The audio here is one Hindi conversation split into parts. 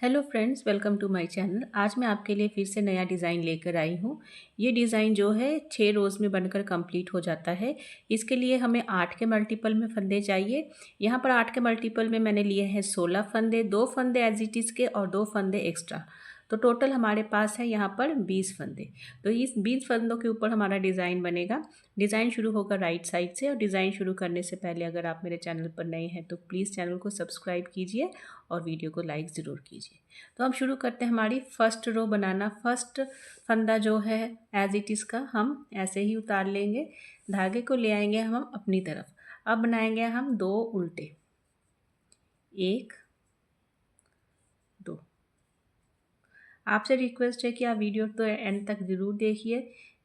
Hello friends, welcome to my channel. आज मैं आपके लिए फिर से नया डिज़ाइन लेकर आई हूँ। ये डिज़ाइन जो है 6 रोज़ में बनकर कंप्लीट हो जाता है। इसके लिए हमें 8 के मल्टीपल में फंदे चाहिए। यहाँ पर 8 के मल्टीपल में मैंने लिए हैं 16 फंदे, 2 फंदे एज इट इज़ के और 2 फंदे एक्स्ट्रा। तो टोटल हमारे पास है यहाँ पर 20 फंदे। तो इस 20 फंदों के ऊपर हमारा डिज़ाइन बनेगा। डिज़ाइन शुरू होगा राइट साइड से, और डिज़ाइन शुरू करने से पहले अगर आप मेरे चैनल पर नए हैं तो प्लीज़ चैनल को सब्सक्राइब कीजिए और वीडियो को लाइक ज़रूर कीजिए। तो हम शुरू करते हैं हमारी फर्स्ट रो बनाना। फर्स्ट फंदा जो है एज इट इज़ का हम ऐसे ही उतार लेंगे। धागे को ले आएंगे हम अपनी तरफ। अब बनाएंगे हम 2 उल्टे, 1 2। आपसे रिक्वेस्ट है कि आप वीडियो तो एंड तक ज़रूर देखिए,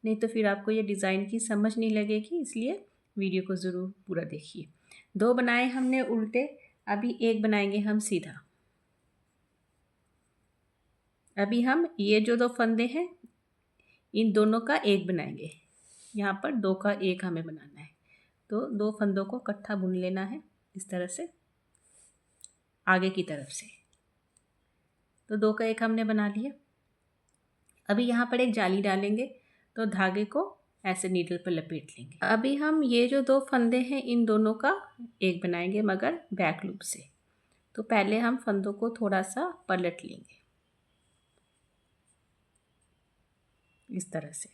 नहीं तो फिर आपको ये डिज़ाइन की समझ नहीं लगेगी, इसलिए वीडियो को ज़रूर पूरा देखिए। 2 बनाए हमने उल्टे, अभी 1 बनाएंगे हम सीधा। अभी हम ये जो 2 फंदे हैं इन दोनों का 1 बनाएंगे। यहाँ पर 2 का 1 हमें बनाना है। तो 2 फंदों को इकट्ठा बुन लेना है इस तरह से आगे की तरफ से। तो 2 का 1 हमने बना लिया। अभी यहाँ पर एक जाली डालेंगे, तो धागे को ऐसे नीडल पर लपेट लेंगे। अभी हम ये जो 2 फंदे हैं इन दोनों का 1 बनाएंगे, मगर बैक लूप से। तो पहले हम फंदों को थोड़ा सा पलट लेंगे इस तरह से,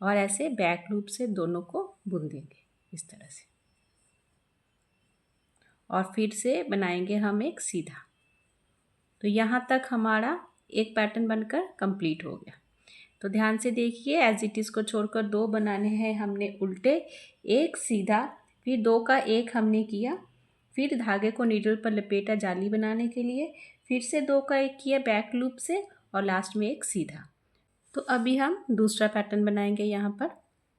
और ऐसे बैक लूप से दोनों को बुन देंगे इस तरह से, और फिर से बनाएंगे हम एक सीधा। तो यहाँ तक हमारा एक पैटर्न बनकर कंप्लीट हो गया। तो ध्यान से देखिए, एज इट इज़ को छोड़कर 2 बनाने हैं हमने उल्टे, 1 सीधा, फिर 2 का 1 हमने किया, फिर धागे को नीडल पर लपेटा जाली बनाने के लिए, फिर से 2 का 1 किया बैक लूप से, और लास्ट में एक सीधा। तो अभी हम दूसरा पैटर्न बनाएंगे। यहाँ पर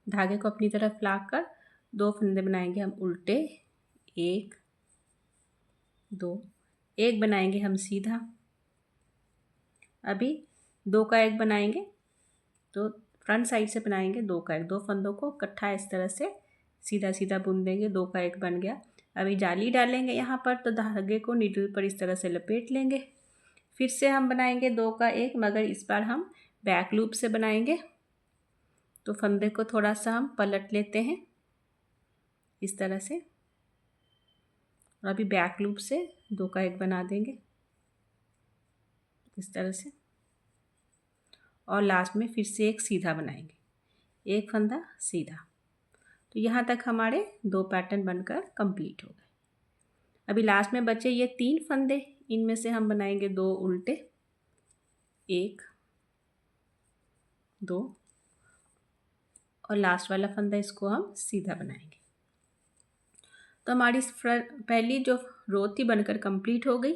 धागे को अपनी तरफ लाकर 2 फंदे बनाएंगे हम उल्टे, 1 2, 1 बनाएंगे हम सीधा। अभी 2 का 1 बनाएंगे, तो फ्रंट साइड से बनाएंगे 2 का 1, 2 फंदों को इकट्ठा इस तरह से सीधा सीधा बुन देंगे। 2 का 1 बन गया। अभी जाली डालेंगे यहाँ पर, तो धागे को नीडल पर इस तरह से लपेट लेंगे। फिर से हम बनाएंगे 2 का 1, मगर इस बार हम बैक लूप से बनाएंगे। तो फंदे को थोड़ा सा हम पलट लेते हैं इस तरह से, और अभी बैक लूप से 2 का 1 बना देंगे इस तरह से, और लास्ट में फिर से एक सीधा बनाएंगे, एक फंदा सीधा। तो यहाँ तक हमारे 2 पैटर्न बनकर कंप्लीट हो गए। अभी लास्ट में बचे ये 3 फंदे, इनमें से हम बनाएंगे 2 उल्टे, 1 2, और लास्ट वाला फंदा इसको हम सीधा बनाएंगे। तो हमारी पहली जो रो थी बनकर कंप्लीट हो गई।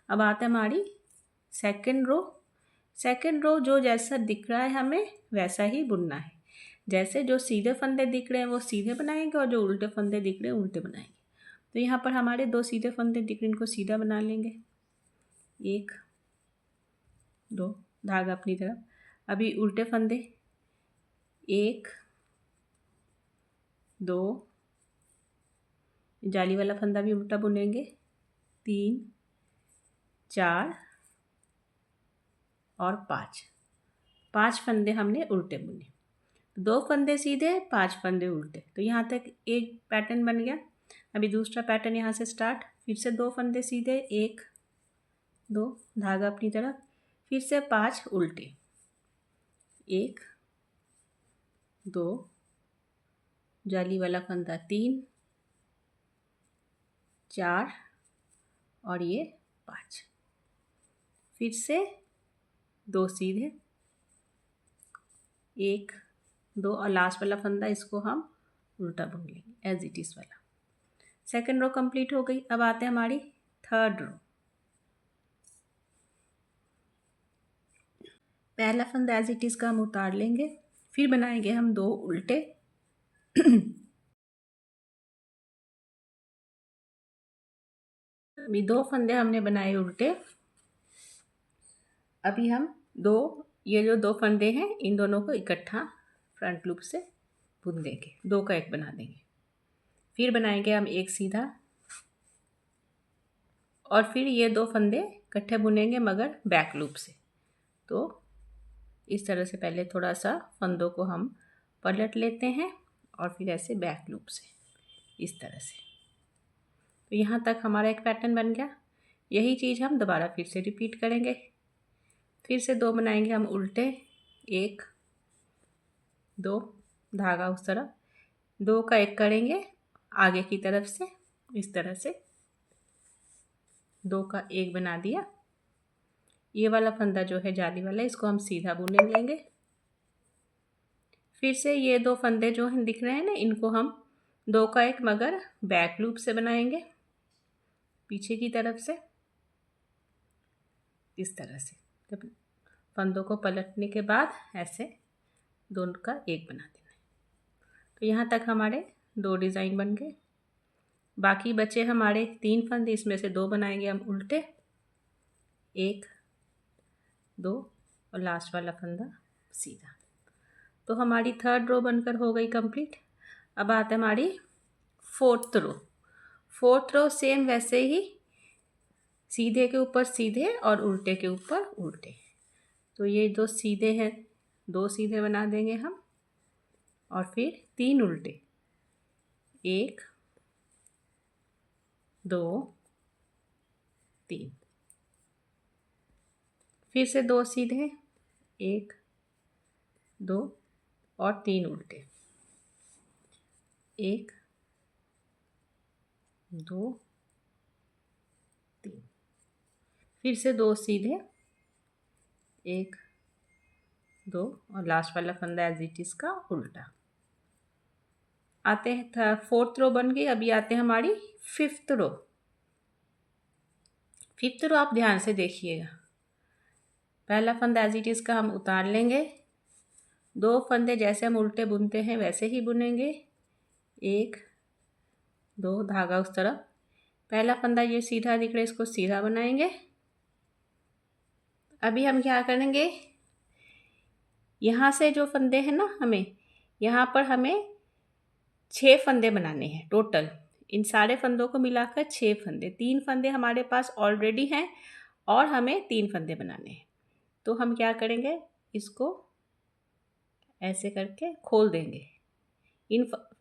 अब आता है हमारी सेकंड रो। सेकंड रो जो जैसा दिख रहा है हमें वैसा ही बुनना है। जैसे जो सीधे फंदे दिख रहे हैं वो सीधे बनाएंगे, और जो उल्टे फंदे दिख रहे हैं उल्टे बनाएंगे। तो यहाँ पर हमारे 2 सीधे फंदे दिख रहे हैं, इनको सीधा बना लेंगे, 1 2, धागा अपनी तरफ। अभी उल्टे फंदे 1 2, जाली वाला फंदा भी उल्टा बुनेंगे, 3 4 और 5 फंदे हमने उल्टे बुने। 2 फंदे सीधे, 5 फंदे उल्टे। तो यहाँ तक एक पैटर्न बन गया। अभी दूसरा पैटर्न यहाँ से स्टार्ट। फिर से 2 फंदे सीधे, 1 2, धागा अपनी तरफ, फिर से 5 उल्टे, 1 2, जाली वाला फंदा 3 4 और ये 5। फिर से 2 सीधे, 1 2, और लास्ट वाला फंदा इसको हम उल्टा बुन लेंगे एज इट इज़ वाला। सेकंड रो कंप्लीट हो गई। अब आते हैं हमारी थर्ड रो। पहला फंदा एज इट इज़ का हम उतार लेंगे, फिर बनाएंगे हम 2 उल्टे अभी 2 फंदे हमने बनाए उल्टे। अभी हम ये जो 2 फंदे हैं इन दोनों को इकट्ठा फ्रंट लूप से बुन देंगे, 2 का 1 बना देंगे। फिर बनाएंगे हम एक सीधा और फिर ये 2 फंदे इकट्ठे बुनेंगे मगर बैक लूप से। तो इस तरह से पहले थोड़ा सा फंदों को हम पलट लेते हैं और फिर ऐसे बैक लूप से इस तरह से। तो यहाँ तक हमारा एक पैटर्न बन गया। यही चीज़ हम दोबारा फिर से रिपीट करेंगे। फिर से 2 बनाएंगे हम उल्टे, 1 2, धागा उस तरफ, 2 का 1 करेंगे आगे की तरफ से इस तरह से, 2 का 1 बना दिया। ये वाला फंदा जो है जाली वाला, इसको हम सीधा बुने लेंगे। फिर से ये 2 फंदे जो हैं दिख रहे हैं ना, इनको हम 2 का 1 मगर बैक लूप से बनाएंगे पीछे की तरफ से इस तरह से। जब फंदों को पलटने के बाद ऐसे दोनों का 1 बना देना है। तो यहाँ तक हमारे 2 डिज़ाइन बन गए। बाकी बचे हमारे 3 फंदे, इसमें से 2 बनाएंगे हम उल्टे, 1 2 और लास्ट वाला फंदा सीधा। तो हमारी 3rd रो बनकर हो गई कंप्लीट। अब आते हैं हमारी 4th रो। 4th रो सेम वैसे ही, सीधे के ऊपर सीधे और उल्टे के ऊपर उल्टे। तो ये 2 सीधे हैं, 2 सीधे बना देंगे हम और फिर 3 उल्टे, 1 2 3। फिर से 2 सीधे, 1 2 और 3 उल्टे, 1 2 3। फिर से 2 सीधे, 1 2 और लास्ट वाला फंदा एज इट इज का उल्टा। आते हैं 4th रो बन गई। अभी आते हैं हमारी 5th रो। 5th रो आप ध्यान से देखिएगा। पहला फंदा एज इट इज का हम उतार लेंगे, 2 फंदे जैसे हम उल्टे बुनते हैं वैसे ही बुनेंगे, 1 2 धागा उस तरफ। पहला फंदा ये सीधा दिख रहा है, इसको सीधा बनाएंगे। अभी हम क्या करेंगे, यहाँ से जो फंदे हैं ना, हमें यहाँ पर हमें 6 फंदे बनाने हैं टोटल। इन सारे फंदों को मिलाकर 6 फंदे, 3 फंदे हमारे पास ऑलरेडी हैं और हमें 3 फंदे बनाने हैं। तो हम क्या करेंगे, इसको ऐसे करके खोल देंगे।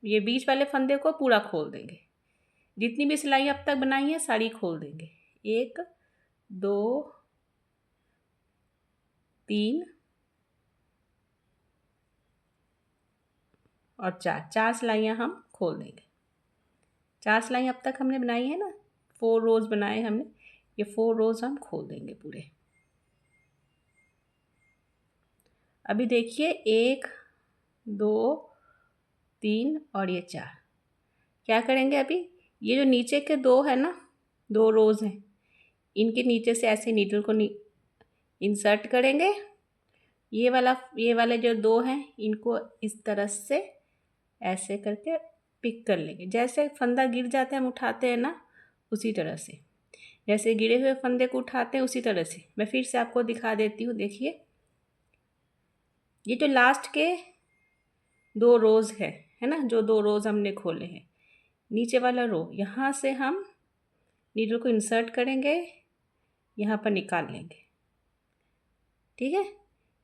ये बीच वाले फंदे को पूरा खोल देंगे। जितनी भी सिलाई अब तक बनाई है सारी खोल देंगे। 1 2 3 और 4 सिलाइयाँ हम खोल देंगे। 4 सिलाइयाँ अब तक हमने बनाई है ना, 4 रोज़ बनाए हमने, ये 4 रोज़ हम खोल देंगे पूरे। अभी देखिए 1 2 3 और ये 4। क्या करेंगे, अभी ये जो नीचे के 2 है ना, 2 रोज़ हैं, इनके नीचे से ऐसे नीडल को इंसर्ट करेंगे। ये वाले जो 2 हैं इनको इस तरह से ऐसे करके पिक कर लेंगे। जैसे फंदा गिर जाता है हम उठाते हैं ना, उसी तरह से, जैसे गिरे हुए फंदे को उठाते हैं उसी तरह से। मैं फिर से आपको दिखा देती हूँ। देखिए ये जो लास्ट के 2 रोज़ है ना, जो 2 रोज़ हमने खोले हैं, नीचे वाला रो, यहाँ से हम नीडल को इंसर्ट करेंगे, यहाँ पर निकाल लेंगे। ठीक है,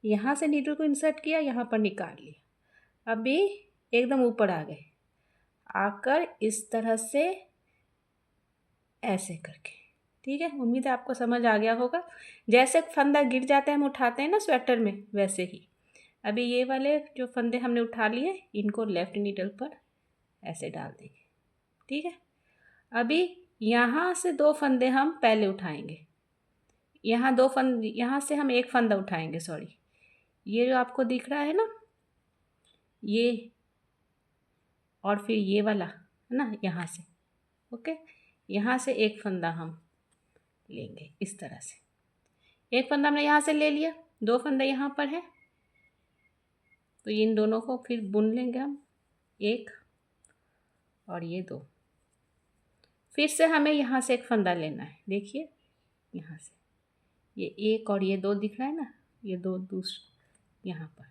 यहाँ से नीडल को इंसर्ट किया, यहाँ पर निकाल लिया। अभी एकदम ऊपर आ गए, आकर इस तरह से ऐसे करके। ठीक है, उम्मीद है आपको समझ आ गया होगा। जैसे फंदा गिर जाता है हम उठाते हैं ना स्वेटर में, वैसे ही। अभी ये वाले जो फंदे हमने उठा लिए, इनको लेफ़्ट नीडल पर ऐसे डाल देंगे। ठीक है, अभी यहाँ से 2 फंदे हम पहले उठाएंगे। यहाँ से हम 1 फंदा उठाएंगे, सॉरी, ये जो आपको दिख रहा है ना, ये, और फिर ये वाला है ना, यहाँ से, ओके, यहाँ से 1 फंदा हम लेंगे इस तरह से। 1 फंदा हमने यहाँ से ले लिया, 2 फंदे यहाँ पर है, तो इन दोनों को फिर बुन लेंगे हम, 1 और ये 2। फिर से हमें यहाँ से 1 फंदा लेना है। देखिए यहाँ से ये 1 और ये 2 दिख रहा है ना, ये 2 दूसरा यहाँ पर,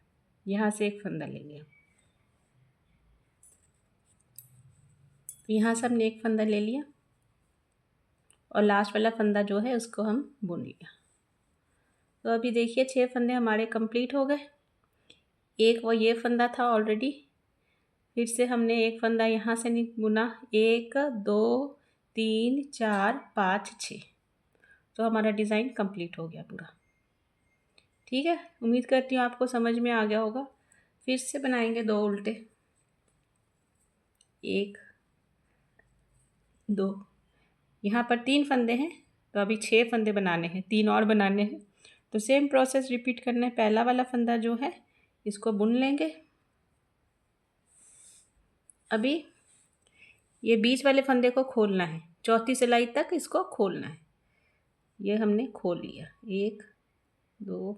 यहाँ से 1 फंदा लेंगे हम। यहाँ से हमने 1 फंदा ले लिया और लास्ट वाला फंदा जो है उसको हम बुन लिया। तो अभी देखिए 6 फंदे हमारे कंप्लीट हो गए। एक वो ये फंदा था ऑलरेडी, फिर से हमने एक फंदा यहाँ से बुना, 1 2 3 4 5 6। तो हमारा डिज़ाइन कंप्लीट हो गया पूरा। ठीक है, उम्मीद करती हूँ आपको समझ में आ गया होगा। फिर से बनाएंगे 2 उल्टे, 1 2। यहाँ पर 3 फंदे हैं तो अभी 6 फंदे बनाने हैं, 3 और बनाने हैं। तो सेम प्रोसेस रिपीट करना है। पहला वाला फंदा जो है इसको बुन लेंगे। अभी ये बीच वाले फंदे को खोलना है, चौथी सिलाई तक इसको खोलना है। ये हमने खोल लिया, 1 2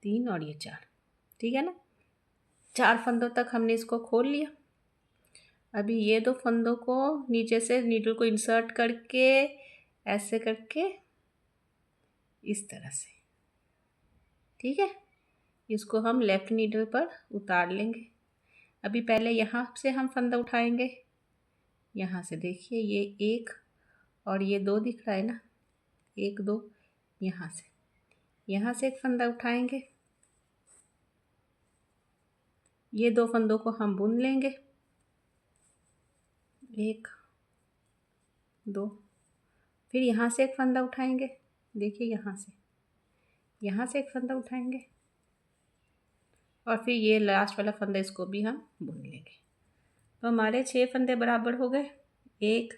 3 और ये 4। ठीक है ना, 4 फंदों तक हमने इसको खोल लिया। अभी ये 2 फंदों को नीचे से नीडल को इंसर्ट करके ऐसे करके इस तरह से, ठीक है, इसको हम लेफ्ट नीडल पर उतार लेंगे। अभी पहले यहाँ से हम फंदा उठाएंगे, यहाँ से देखिए ये 1 और ये 2 दिख रहा है ना, 1 2, यहाँ से एक फंदा उठाएंगे, ये 2 फंदों को हम बुन लेंगे, 1 2। फिर यहाँ से एक फंदा उठाएंगे, देखिए यहाँ से एक फंदा उठाएंगे और फिर ये लास्ट वाला फंदा इसको भी हम बुन लेंगे। तो हमारे 6 फंदे बराबर हो गए, 1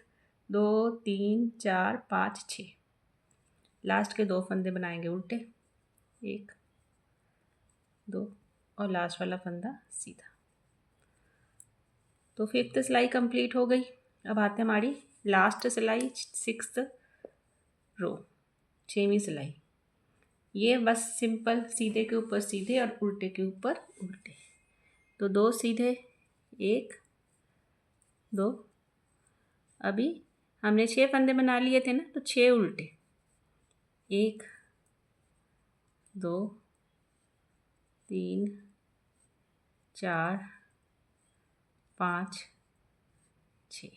2 3 4 5 6। लास्ट के 2 फंदे बनाएंगे उल्टे, 1 2 और लास्ट वाला फंदा सीधा। तो 5th सिलाई कंप्लीट हो गई। अब आते हैं हमारी लास्ट सिलाई, 6th रो, 6वीं सिलाई। ये बस सिंपल सीधे के ऊपर सीधे और उल्टे के ऊपर उल्टे। तो 2 सीधे, 1 2। अभी हमने 6 फंदे बना लिए थे ना, तो 6 उल्टे, 1 2 3 4 5 6।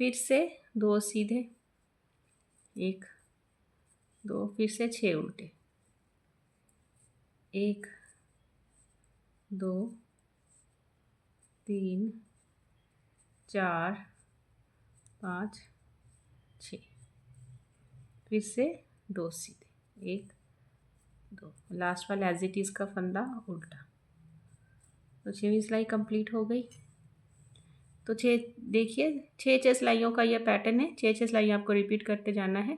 फिर से 2 सीधे, 1 2, फिर से 6 उल्टे, 1 2 3 4 5 6। फिर से 2 सीधे, 1 2, लास्ट वाला एज इट इज़ का फंदा उल्टा। तो 6वीं सिलाई कंप्लीट हो गई। तो देखिए 6 सिलाइयों का यह पैटर्न है। 6 सिलाई आपको रिपीट करते जाना है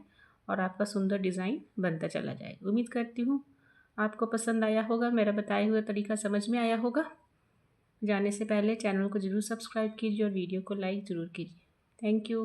और आपका सुंदर डिज़ाइन बनता चला जाएगा। उम्मीद करती हूँ आपको पसंद आया होगा, मेरा बताया हुआ तरीका समझ में आया होगा। जाने से पहले चैनल को ज़रूर सब्सक्राइब कीजिए और वीडियो को लाइक ज़रूर कीजिए। Thank you.